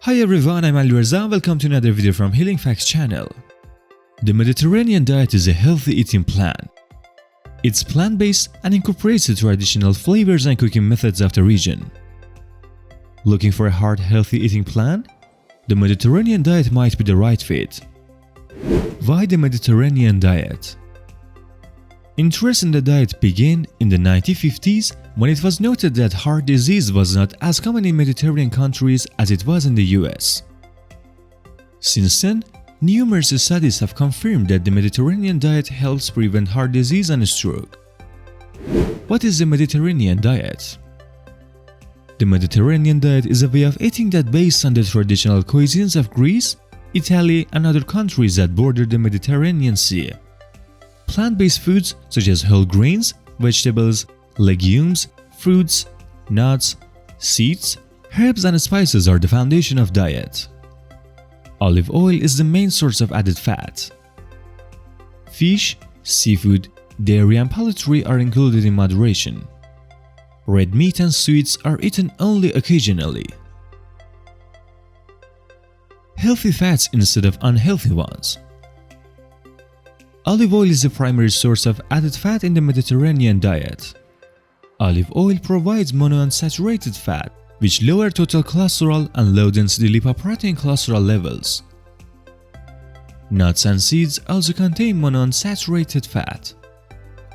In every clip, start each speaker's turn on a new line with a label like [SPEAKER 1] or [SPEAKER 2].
[SPEAKER 1] Hi everyone, I'm Ali Reza. Welcome to another video from Healing Facts channel. The Mediterranean diet is a healthy eating plan. It's plant-based and incorporates the traditional flavors and cooking methods of the region. Looking for a hard, healthy eating plan? The Mediterranean diet might be the right fit. Why the Mediterranean diet? Interest in the diet began in the 1950s when it was noted that heart disease was not as common in Mediterranean countries as it was in the US. Since then, numerous studies have confirmed that the Mediterranean diet helps prevent heart disease and stroke. What is the Mediterranean diet? The Mediterranean diet is a way of eating that based on the traditional cuisines of Greece, Italy, and other countries that border the Mediterranean Sea. Plant-based foods such as whole grains, vegetables, legumes, fruits, nuts, seeds, herbs and spices are the foundation of diet. Olive oil is the main source of added fat. Fish, seafood, dairy and poultry are included in moderation. Red meat and sweets are eaten only occasionally. Healthy fats instead of unhealthy ones. Olive oil is the primary source of added fat in the Mediterranean diet. Olive oil provides monounsaturated fat, which lower total cholesterol and low-density lipoprotein cholesterol levels. Nuts and seeds also contain monounsaturated fat.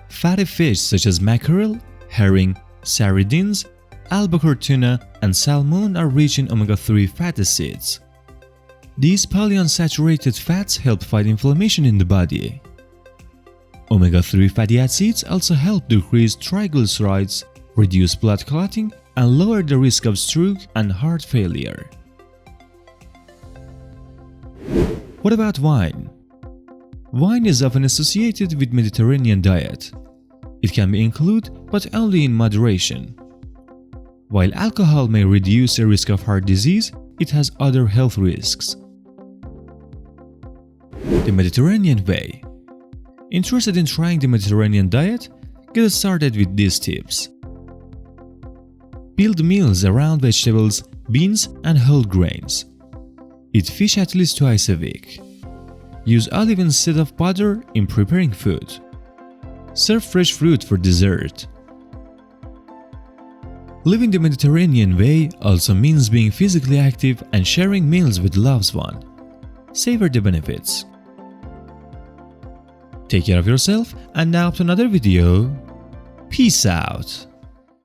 [SPEAKER 1] Fatty fish such as mackerel, herring, sardines, albacore tuna, and salmon are rich in omega-3 fatty acids. These polyunsaturated fats help fight inflammation in the body. Omega-3 fatty acids also help decrease triglycerides, reduce blood clotting, and lower the risk of stroke and heart failure. What about wine? Wine is often associated with Mediterranean diet. It can be included, but only in moderation. While alcohol may reduce the risk of heart disease, it has other health risks. The Mediterranean way. Interested in trying the Mediterranean diet? Get started with these tips. Build meals around vegetables, beans, and whole grains. Eat fish at least twice a week. Use olive instead of butter in preparing food. Serve fresh fruit for dessert. Living the Mediterranean way also means being physically active and sharing meals with loved ones. Savor the benefits. Take care of yourself, and now to another video. Peace out.